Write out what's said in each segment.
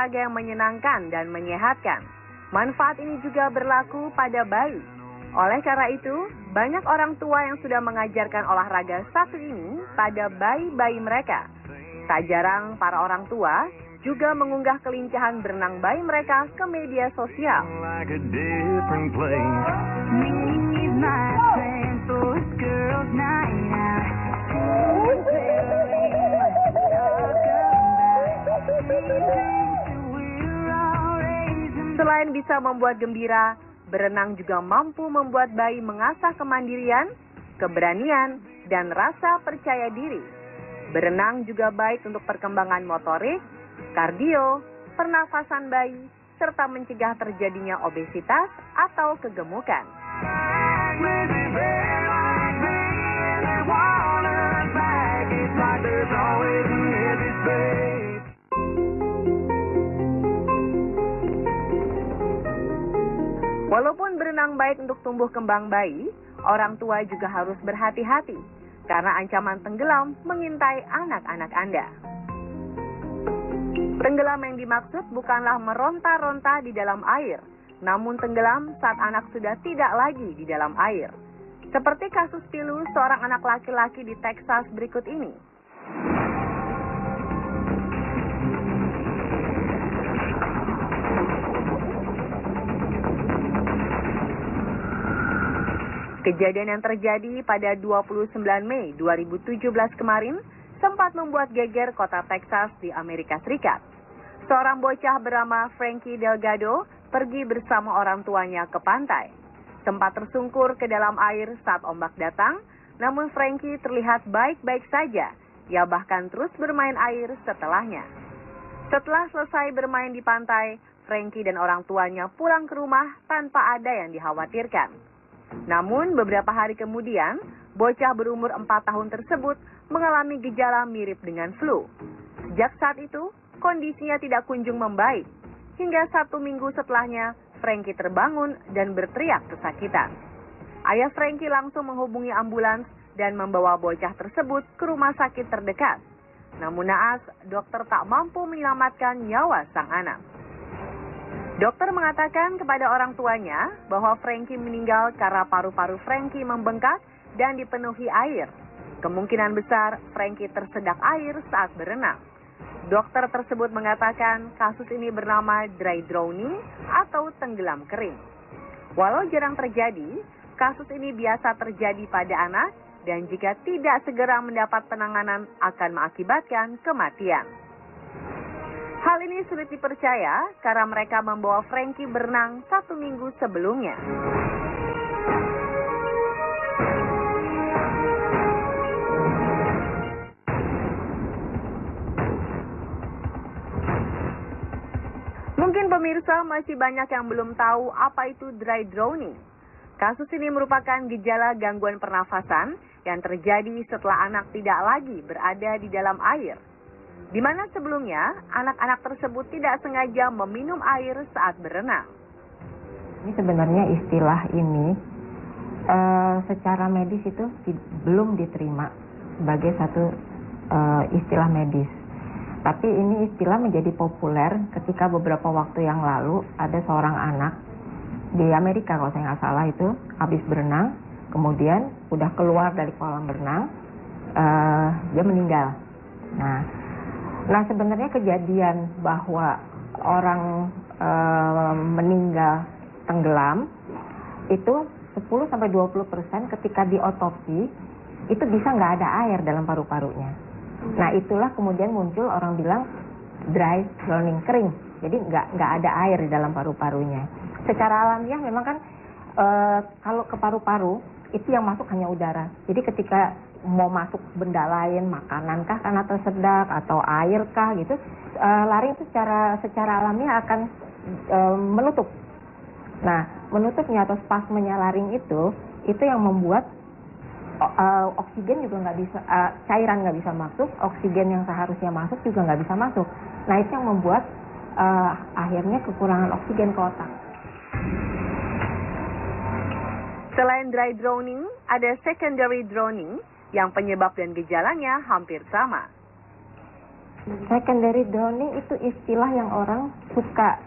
olahraga yang menyenangkan dan menyehatkan. Manfaat ini juga berlaku pada bayi. Oleh karena itu, banyak orang tua yang sudah mengajarkan olahraga satu ini pada bayi-bayi mereka. Tak jarang para orang tua juga mengunggah kelincahan berenang bayi mereka ke media sosial. Selain bisa membuat gembira, berenang juga mampu membuat bayi mengasah kemandirian, keberanian, dan rasa percaya diri. Berenang juga baik untuk perkembangan motorik, kardio, pernafasan bayi, serta mencegah terjadinya obesitas atau kegemukan. Walaupun berenang baik untuk tumbuh kembang bayi, orang tua juga harus berhati-hati karena ancaman tenggelam mengintai anak-anak Anda. Tenggelam yang dimaksud bukanlah meronta-ronta di dalam air, namun tenggelam saat anak sudah tidak lagi di dalam air. Seperti kasus pilu seorang anak laki-laki di Texas berikut ini. Kejadian yang terjadi pada 29 Mei 2017 kemarin sempat membuat geger kota Texas di Amerika Serikat. Seorang bocah bernama Frankie Delgado pergi bersama orang tuanya ke pantai. Sempat tersungkur ke dalam air saat ombak datang, namun Frankie terlihat baik-baik saja. Ia bahkan terus bermain air setelahnya. Setelah selesai bermain di pantai, Frankie dan orang tuanya pulang ke rumah tanpa ada yang dikhawatirkan. Namun beberapa hari kemudian, bocah berumur 4 tahun tersebut mengalami gejala mirip dengan flu. Sejak saat itu, kondisinya tidak kunjung membaik. Hingga 1 minggu setelahnya, Frankie terbangun dan berteriak kesakitan. Ayah Frankie langsung menghubungi ambulans dan membawa bocah tersebut ke rumah sakit terdekat. Namun naas, dokter tak mampu menyelamatkan nyawa sang anak. Dokter mengatakan kepada orang tuanya bahwa Frankie meninggal karena paru-paru Frankie membengkak dan dipenuhi air. Kemungkinan besar Frankie tersedak air saat berenang. Dokter tersebut mengatakan kasus ini bernama dry drowning atau tenggelam kering. Walau jarang terjadi, kasus ini biasa terjadi pada anak dan jika tidak segera mendapat penanganan akan mengakibatkan kematian. Hal ini sulit dipercaya karena mereka membawa Frankie berenang 1 minggu sebelumnya. Mungkin pemirsa masih banyak yang belum tahu apa itu dry drowning. Kasus ini merupakan gejala gangguan pernafasan yang terjadi setelah anak tidak lagi berada di dalam air. Di mana sebelumnya anak-anak tersebut tidak sengaja meminum air saat berenang. Ini sebenarnya istilah ini secara medis itu belum diterima sebagai satu istilah medis. Tapi ini istilah menjadi populer ketika beberapa waktu yang lalu ada seorang anak di Amerika kalau saya nggak salah itu habis berenang, kemudian udah keluar dari kolam berenang, dia meninggal. Nah sebenarnya kejadian bahwa orang meninggal tenggelam itu 10-20% ketika diotopsi itu bisa nggak ada air dalam paru-parunya. Nah itulah kemudian muncul orang bilang dry drowning, kering. Jadi nggak ada air di dalam paru-parunya. Secara alamiah memang kan kalau ke paru-paru itu yang masuk hanya udara. Jadi ketika mau masuk benda lain, makanan kah karena tersedak atau air kah gitu, laring itu secara alamiah akan menutup. Nah menutupnya atau spasmenya laring itu yang membuat oksigen juga nggak bisa, cairan nggak bisa masuk, oksigen yang seharusnya masuk juga nggak bisa masuk. Nah itu yang membuat akhirnya kekurangan oksigen ke otak. Selain dry drowning, ada secondary drowning yang penyebab dan gejalanya hampir sama. Secondary drowning itu istilah yang orang suka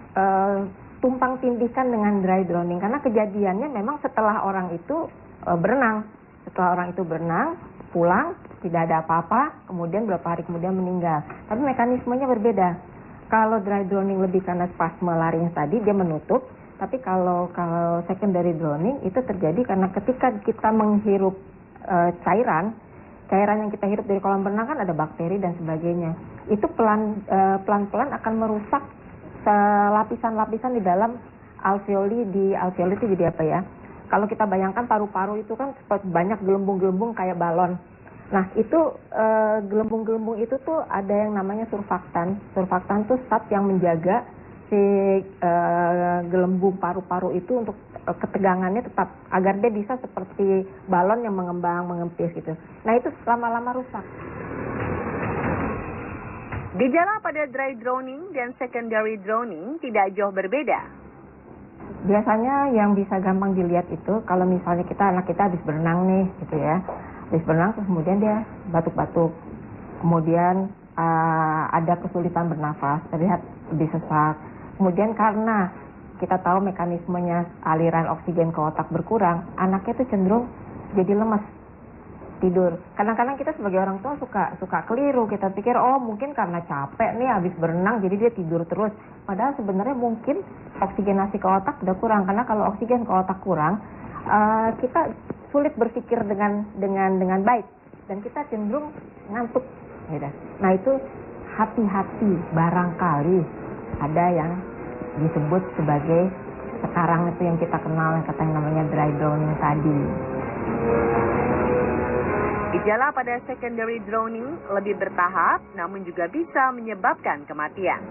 tumpang tindihkan dengan dry drowning, karena kejadiannya memang setelah orang itu berenang. Setelah orang itu berenang, pulang, tidak ada apa-apa, kemudian beberapa hari kemudian meninggal. Tapi mekanismenya berbeda. Kalau dry drowning lebih karena spasme larynx tadi, dia menutup. Tapi kalau secondary drowning itu terjadi karena ketika kita menghirup cairan yang kita hirup dari kolam renang kan ada bakteri dan sebagainya. Itu pelan-pelan akan merusak lapisan-lapisan di dalam alveoli. Di alveoli itu jadi apa ya? Kalau kita bayangkan paru-paru itu kan banyak gelembung-gelembung kayak balon. Nah itu gelembung-gelembung itu tuh ada yang namanya surfaktan. Surfaktan tuh zat yang menjaga si gelembung paru-paru itu untuk ketegangannya tetap agar dia bisa seperti balon yang mengembang, mengempis gitu. Nah itu lama-lama rusak. Gejala pada dry drowning dan secondary drowning tidak jauh berbeda. Biasanya yang bisa gampang dilihat itu kalau misalnya anak kita habis berenang nih gitu ya. Habis berenang terus kemudian dia batuk-batuk. Kemudian ada kesulitan bernafas, terlihat lebih sesak. Kemudian karena kita tahu mekanismenya aliran oksigen ke otak berkurang, anaknya itu cenderung jadi lemas, tidur. Kadang-kadang kita sebagai orang tua suka keliru, kita pikir oh mungkin karena capek nih habis berenang jadi dia tidur terus. Padahal sebenarnya mungkin oksigenasi ke otak udah kurang, karena kalau oksigen ke otak kurang, kita sulit berpikir dengan baik dan kita cenderung ngantuk. Nah itu hati-hati, barangkali ada yang disebut sebagai sekarang itu yang kita kenal yang namanya dry drowning tadi. Gejala pada secondary drowning lebih bertahap namun juga bisa menyebabkan kematian.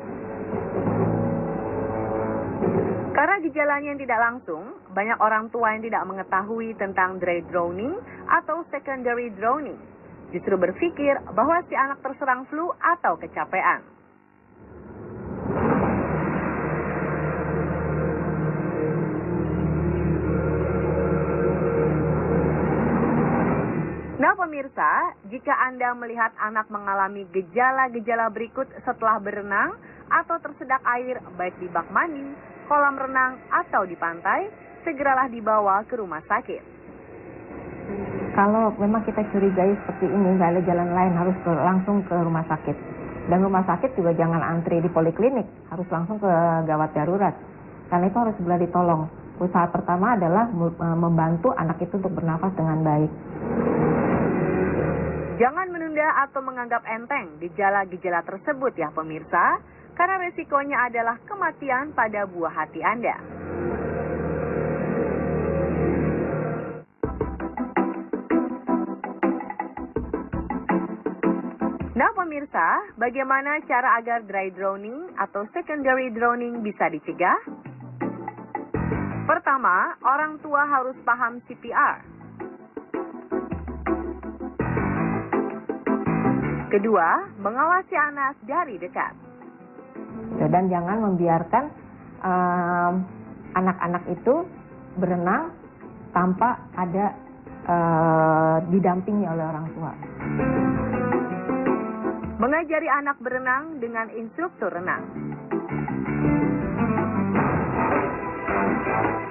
Karena gejalanya yang tidak langsung, banyak orang tua yang tidak mengetahui tentang dry drowning atau secondary drowning justru berpikir bahwa si anak terserang flu atau kecapean. Nah pemirsa, jika Anda melihat anak mengalami gejala-gejala berikut setelah berenang atau tersedak air baik di bak mandi, kolam renang atau di pantai, segeralah dibawa ke rumah sakit. Kalau memang kita curigai seperti ini, nggak ada jalan lain, harus langsung ke rumah sakit. Dan rumah sakit juga jangan antri di poliklinik, harus langsung ke gawat darurat. Karena itu harus segera ditolong. Usaha pertama adalah membantu anak itu untuk bernafas dengan baik. Jangan menunda atau menganggap enteng gejala-gejala tersebut ya pemirsa, karena resikonya adalah kematian pada buah hati Anda. Nah pemirsa, bagaimana cara agar dry drowning atau secondary drowning bisa dicegah? Pertama, orang tua harus paham CPR. Kedua, mengawasi anak dari dekat. Dan jangan membiarkan anak-anak itu berenang tanpa ada didampingi oleh orang tua. Mengajari anak berenang dengan instruktur renang.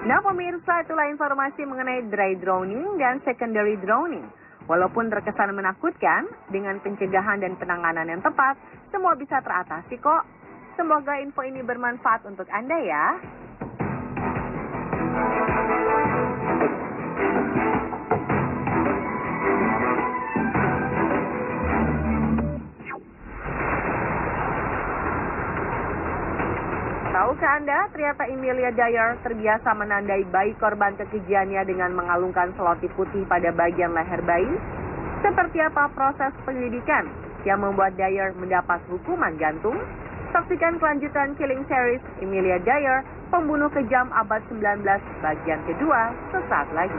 Nah pemirsa, itulah informasi mengenai dry drowning dan secondary drowning. Walaupun terkesan menakutkan, dengan pencegahan dan penanganan yang tepat, semua bisa teratasi kok. Semoga info ini bermanfaat untuk Anda ya. Tahukah Anda, ternyata Emilia Dyer terbiasa menandai bayi korban kekejiannya dengan mengalungkan selotip putih pada bagian leher bayi? Seperti apa proses penyelidikan yang membuat Dyer mendapat hukuman gantung? Saksikan kelanjutan Killing Series Emilia Dyer, pembunuh kejam abad 19 bagian kedua sesaat lagi.